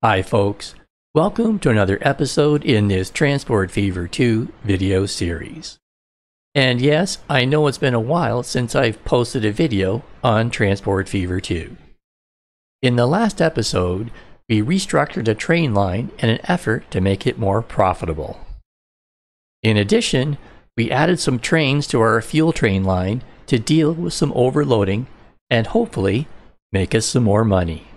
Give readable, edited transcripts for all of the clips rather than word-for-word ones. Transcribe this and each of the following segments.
Hi folks, welcome to another episode in this Transport Fever 2 video series. And yes, I know it's been a while since I've posted a video on Transport Fever 2. In the last episode, we restructured a train line in an effort to make it more profitable. In addition, we added some trains to our fuel train line to deal with some overloading and hopefully make us some more money.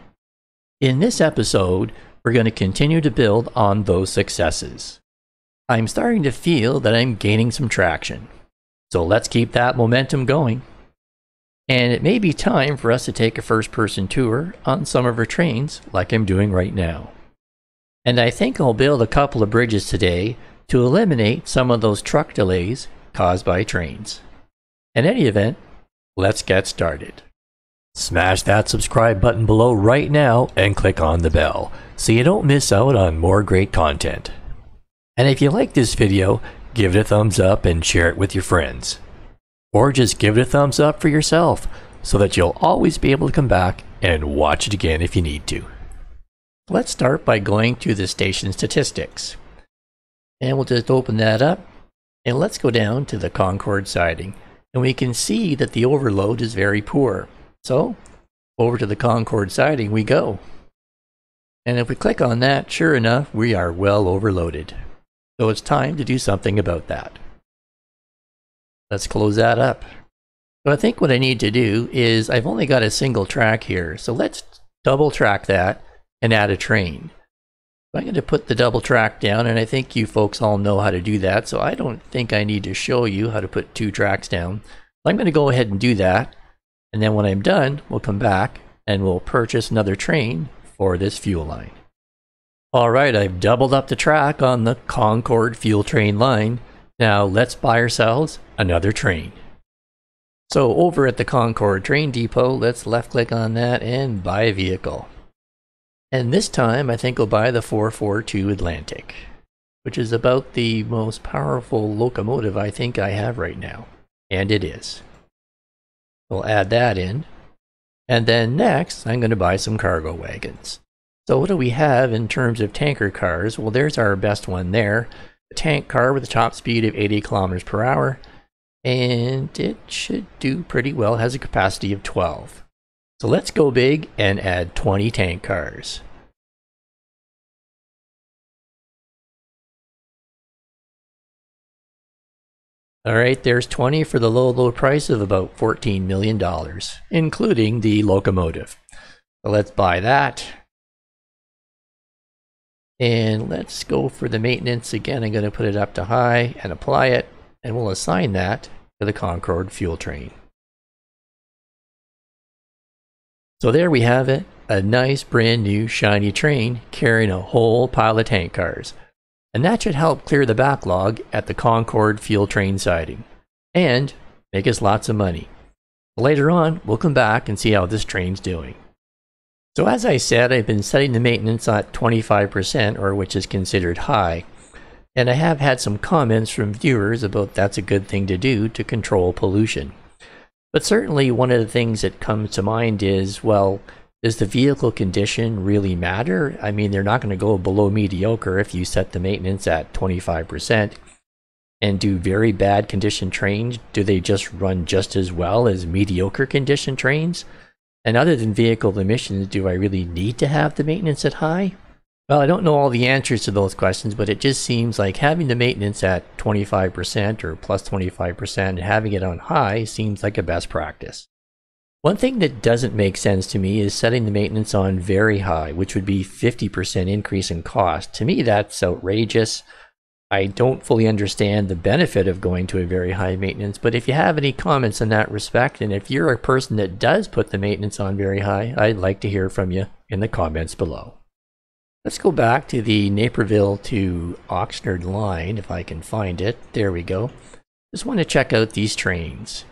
In this episode, we're going to continue to build on those successes. I'm starting to feel that I'm gaining some traction. So let's keep that momentum going. And it may be time for us to take a first-person tour on some of our trains like I'm doing right now. And I think I'll build a couple of bridges today to eliminate some of those truck delays caused by trains. In any event, let's get started. Smash that subscribe button below right now and click on the bell so you don't miss out on more great content. And if you like this video, give it a thumbs up and share it with your friends. Or just give it a thumbs up for yourself so that you'll always be able to come back and watch it again if you need to. Let's start by going to the station statistics. And we'll just open that up and let's go down to the Concord siding. And we can see that the overload is very poor. So, over to the Concord siding we go. And if we click on that, sure enough, we are well overloaded. So it's time to do something about that. Let's close that up. So I think what I need to do is, I've only got a single track here, so let's double track that and add a train. I'm going to put the double track down, and I think you folks all know how to do that, so I don't think I need to show you how to put two tracks down. I'm going to go ahead and do that. And then when I'm done, we'll come back and we'll purchase another train for this fuel line. Alright, I've doubled up the track on the Concord fuel train line. Now let's buy ourselves another train. So over at the Concord train depot, let's left click on that and buy a vehicle. And this time I think we'll buy the 442 Atlantic, which is about the most powerful locomotive I think I have right now. And it is. We'll add that in. And then next, I'm going to buy some cargo wagons. So what do we have in terms of tanker cars? Well, there's our best one there. A tank car with a top speed of 80 kilometers per hour. And it should do pretty well. It has a capacity of 12. So let's go big and add 20 tank cars. Alright, there's 20 for the low price of about $14 million, including the locomotive. So let's buy that. And let's go for the maintenance again. I'm going to put it up to high and apply it, and we'll assign that to the Concord fuel train. So there we have it, a nice brand new shiny train carrying a whole pile of tank cars. And that should help clear the backlog at the Concord fuel train siding and make us lots of money. Later on, we'll come back and see how this train's doing. So as I said, I've been setting the maintenance at 25%, or which is considered high. And I have had some comments from viewers about that's a good thing to do to control pollution. But certainly one of the things that comes to mind is, well, does the vehicle condition really matter? I mean, they're not going to go below mediocre if you set the maintenance at 25%. And do very bad condition trains, do they just run just as well as mediocre condition trains? And other than vehicle emissions, do I really need to have the maintenance at high? Well, I don't know all the answers to those questions, but it just seems like having the maintenance at 25% or plus 25% and having it on high seems like a best practice. One thing that doesn't make sense to me is setting the maintenance on very high, which would be 50% increase in cost. To me, that's outrageous. I don't fully understand the benefit of going to a very high maintenance, but if you have any comments in that respect, and if you're a person that does put the maintenance on very high, I'd like to hear from you in the comments below. Let's go back to the Naperville to Oxnard line, if I can find it. There we go. Just want to check out these trains.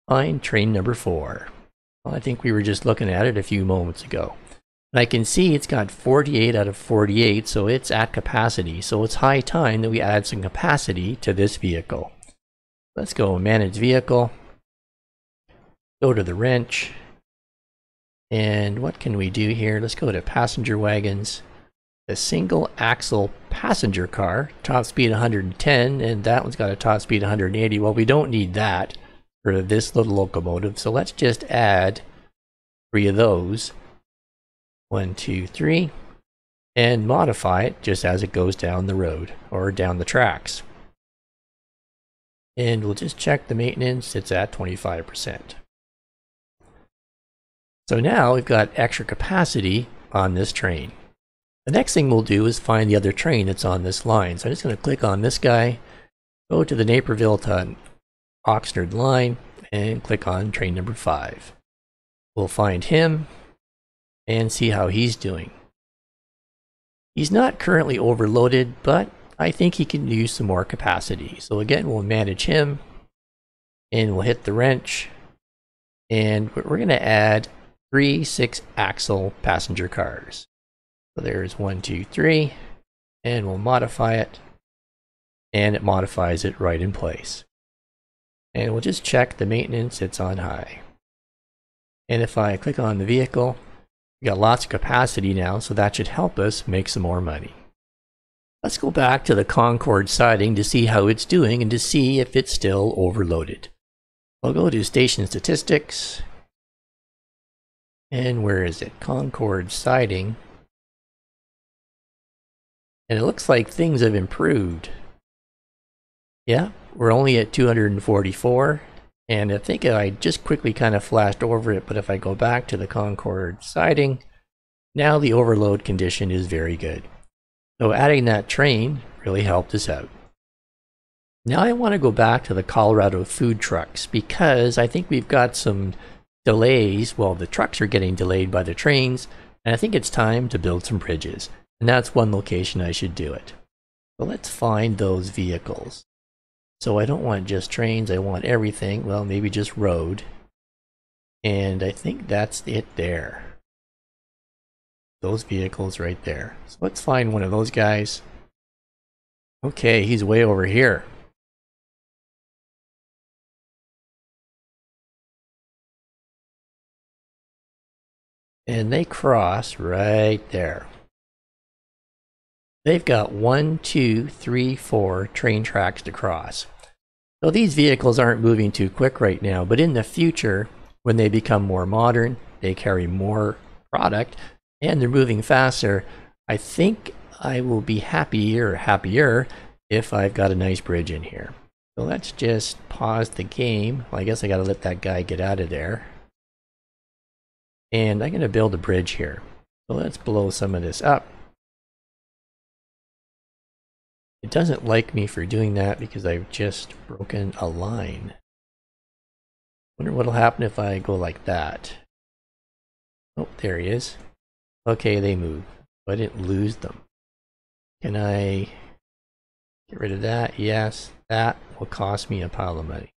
Find train number 4. Well, I think we were just looking at it a few moments ago. And I can see it's got 48 out of 48, so it's at capacity. So it's high time that we add some capacity to this vehicle. Let's go manage vehicle. Go to the wrench. And what can we do here? Let's go to passenger wagons. a single axle passenger car, top speed 110, and that one's got a top speed 180. Well, we don't need that for this little locomotive, so let's just add 3 of those. 1, 2, 3. And modify it just as it goes down the road or down the tracks. And we'll just check the maintenance. It's at 25%. So now we've got extra capacity on this train. The next thing we'll do is find the other train that's on this line. So I'm just going to click on this guy, go to the Naperville to Oxnard line, and click on train number 5. We'll find him and see how he's doing. He's not currently overloaded, but I think he can use some more capacity. So again, we'll manage him, and we'll hit the wrench, and we're going to add 3 6-axle passenger cars. So there's 1, 2, 3, and we'll modify it, and it modifies it right in place. And we'll just check the maintenance, it's on high. And if I click on the vehicle, we got lots of capacity now, so that should help us make some more money. Let's go back to the Concord siding to see how it's doing and to see if it's still overloaded. I'll go to station statistics. And where is it? Concord siding. And it looks like things have improved. Yeah, we're only at 244. And I think I just quickly kind of flashed over it, but if I go back to the Concord siding, now the overload condition is very good. So adding that train really helped us out. Now I want to go back to the Colorado food trucks because I think we've got some delays. Well, the trucks are getting delayed by the trains, and I think it's time to build some bridges. And that's one location I should do it. So let's find those vehicles. So I don't want just trains, I want everything. Well, maybe just road. And I think that's it there. Those vehicles right there. So let's find one of those guys. Okay, he's way over here. And they cross right there. They've got 1, 2, 3, 4 train tracks to cross. So these vehicles aren't moving too quick right now, but in the future, when they become more modern, they carry more product, and they're moving faster, I think I will be happier if I've got a nice bridge in here. So let's just pause the game. Well, I guess I gotta let that guy get out of there. And I'm gonna build a bridge here. So let's blow some of this up. It doesn't like me for doing that because I've just broken a line. Wonder what'll happen if I go like that. Oh, there he is. Okay, they move. I didn't lose them. Can I get rid of that? Yes, that will cost me a pile of money.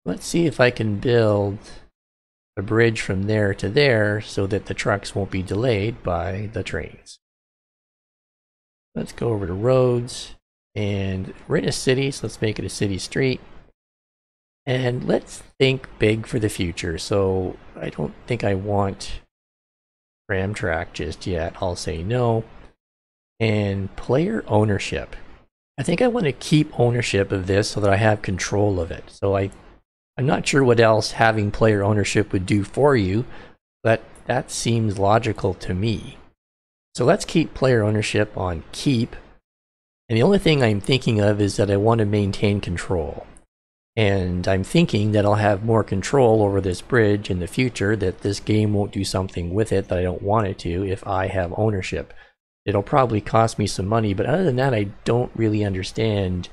Let's see if I can build a bridge from there to there so that the trucks won't be delayed by the trains. Let's go over to roads, and we're in a city, so let's make it a city street. And let's think big for the future. So I don't think I want tram track just yet. I'll say no. And player ownership. I think I want to keep ownership of this so that I have control of it. So I'm not sure what else having player ownership would do for you, but that seems logical to me. So let's keep player ownership on keep. And the only thing I'm thinking of is that I want to maintain control. And I'm thinking that I'll have more control over this bridge in the future, that this game won't do something with it that I don't want it to if I have ownership. It'll probably cost me some money, but other than that, I don't really understand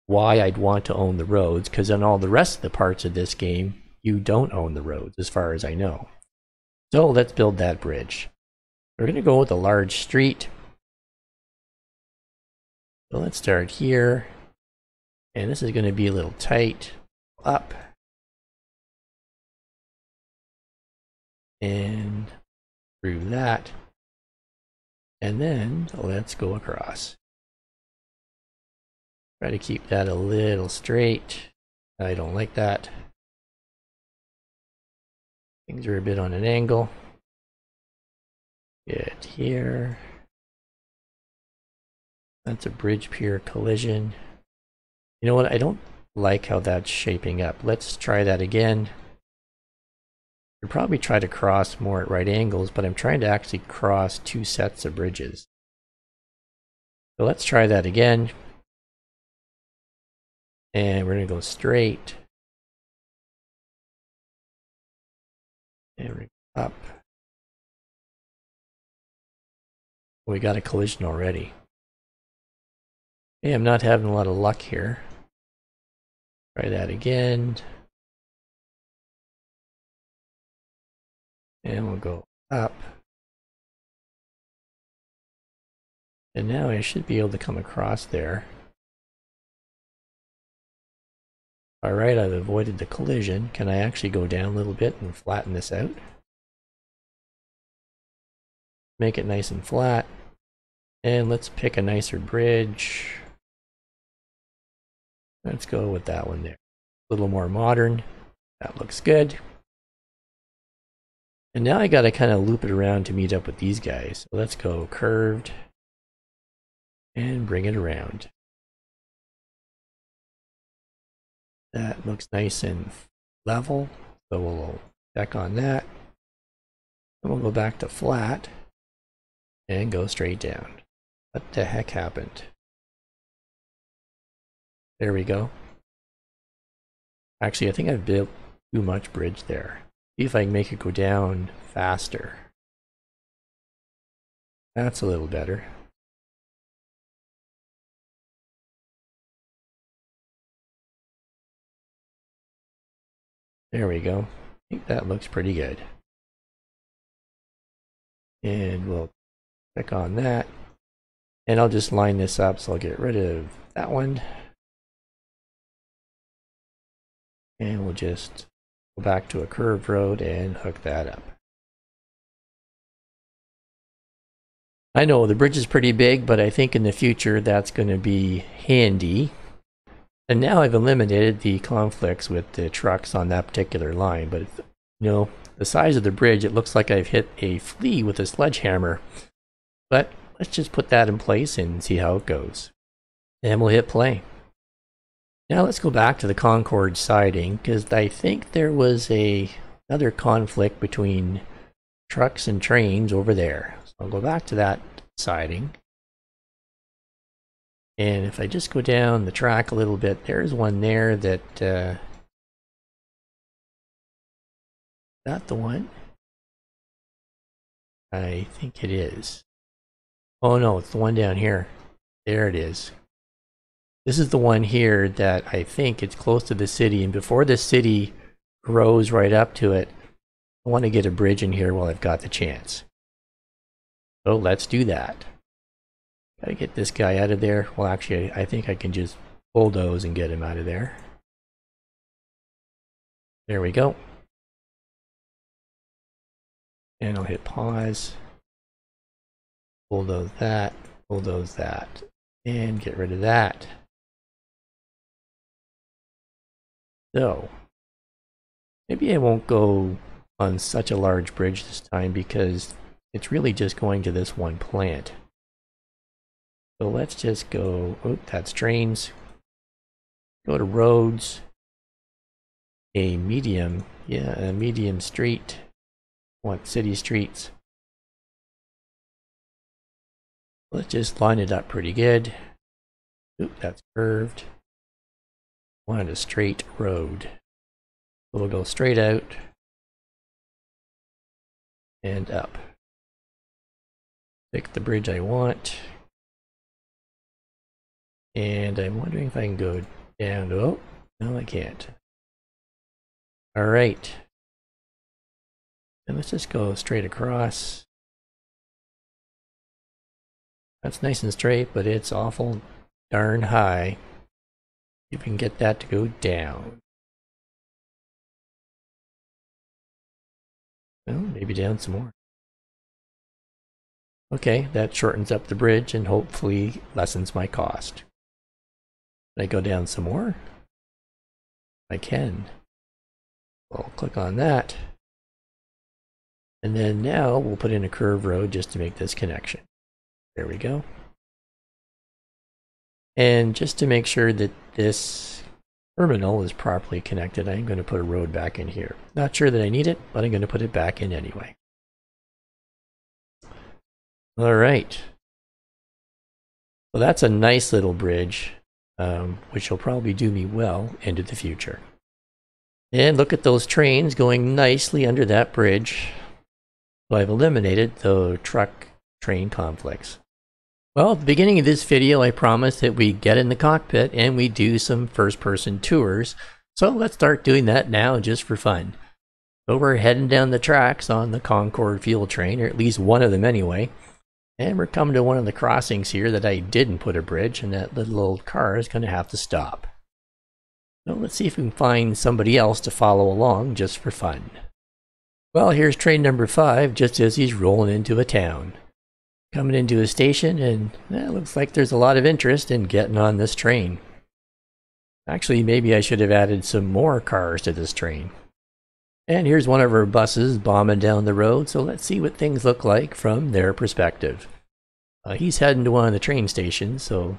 why I'd want to own the roads, because on all the rest of the parts of this game, you don't own the roads, as far as I know. So let's build that bridge. We're going to go with a large street. So let's start here. And this is going to be a little tight. Up. And through that. And then let's go across. Try to keep that a little straight. I don't like that. Things are a bit on an angle. Get here. That's a bridge pier collision. You know what? I don't like how that's shaping up. Let's try that again. I'd probably try to cross more at right angles, but I'm trying to actually cross two sets of bridges. So let's try that again. And we're going to go straight. And we're up. We got a collision already. Okay, I'm not having a lot of luck here. Try that again. And we'll go up. And now I should be able to come across there. Alright, I've avoided the collision. Can I actually go down a little bit and flatten this out? Make it nice and flat. And let's pick a nicer bridge. Let's go with that one there. A little more modern. That looks good. And now I gotta kind of loop it around to meet up with these guys. So let's go curved. And bring it around. That looks nice and level. So we'll check on that. And we'll go back to flat. And go straight down. What the heck happened? There we go. Actually, I think I've built too much bridge there. See if I can make it go down faster. That's a little better. There we go. I think that looks pretty good. And we'll click on that. And I'll just line this up, so I'll get rid of that one. And we'll just go back to a curved road and hook that up. I know the bridge is pretty big, but I think in the future that's going to be handy. And now I've eliminated the conflicts with the trucks on that particular line. But, you know, the size of the bridge, it looks like I've hit a flea with a sledgehammer. But let's just put that in place and see how it goes. And we'll hit play. Now let's go back to the Concorde siding, because I think there was another conflict between trucks and trains over there. So I'll go back to that siding. And if I just go down the track a little bit, there's one there that... that the one? I think it is. Oh no, it's the one down here. There it is. This is the one here that I think it's close to the city, and before the city grows right up to it, I want to get a bridge in here while I've got the chance. So let's do that. Gotta get this guy out of there. Well, actually, I think I can just bulldoze and get him out of there. There we go. And I'll hit pause. Bulldoze that, and get rid of that. So, maybe I won't go on such a large bridge this time because it's really just going to this one plant. So let's just go, oh, that's trains. Go to roads. A medium street. I want city streets. Let's just line it up pretty good. Oop, that's curved. I wanted a straight road. So we'll go straight out and up. Pick the bridge I want. And I'm wondering if I can go down. Oh, no, I can't. All right. And let's just go straight across. That's nice and straight, but it's awful darn high. You can get that to go down. Well, maybe down some more. Okay, that shortens up the bridge and hopefully lessens my cost. Can I go down some more? I can. I'll click on that. And then now we'll put in a curved road just to make this connection. There we go. And just to make sure that this terminal is properly connected, I'm going to put a road back in here. Not sure that I need it, but I'm going to put it back in anyway. All right. Well, that's a nice little bridge, which will probably do me well into the future. And look at those trains going nicely under that bridge. So I've eliminated the truck-train conflicts. Well, at the beginning of this video, I promised that we get in the cockpit and we do some first-person tours. So let's start doing that now just for fun. So we're heading down the tracks on the Concorde fuel train, or at least one of them anyway. And we're coming to one of the crossings here that I didn't put a bridge, and that little old car is going to have to stop. So let's see if we can find somebody else to follow along just for fun. Well, here's train number 5 just as he's rolling into a town. Coming into a station, and it looks like there's a lot of interest in getting on this train. Actually, maybe I should have added some more cars to this train. And here's one of our buses bombing down the road, so let's see what things look like from their perspective. He's heading to one of the train stations, so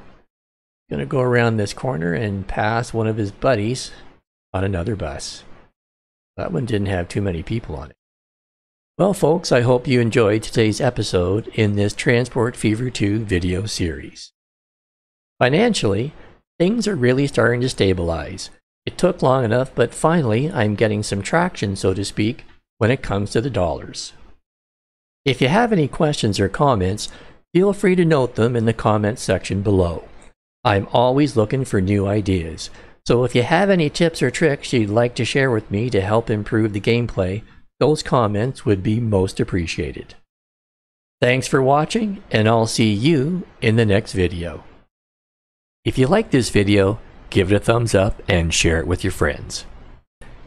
going to go around this corner and pass one of his buddies on another bus. That one didn't have too many people on it. Well, folks, I hope you enjoyed today's episode in this Transport Fever 2 video series. Financially, things are really starting to stabilize. It took long enough, but finally I'm getting some traction, so to speak, when it comes to the dollars. If you have any questions or comments, feel free to note them in the comments section below. I'm always looking for new ideas, so if you have any tips or tricks you'd like to share with me to help improve the gameplay, those comments would be most appreciated. Thanks for watching, and I'll see you in the next video. If you like this video, give it a thumbs up and share it with your friends.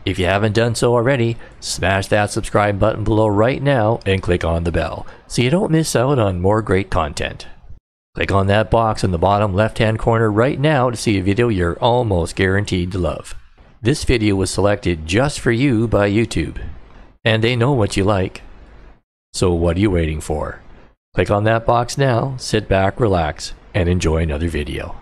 If you haven't done so already, smash that subscribe button below right now and click on the bell so you don't miss out on more great content. Click on that box in the bottom left-hand corner right now to see a video you're almost guaranteed to love. This video was selected just for you by YouTube, and they know what you like. So what are you waiting for? Click on that box now, sit back, relax, and enjoy another video.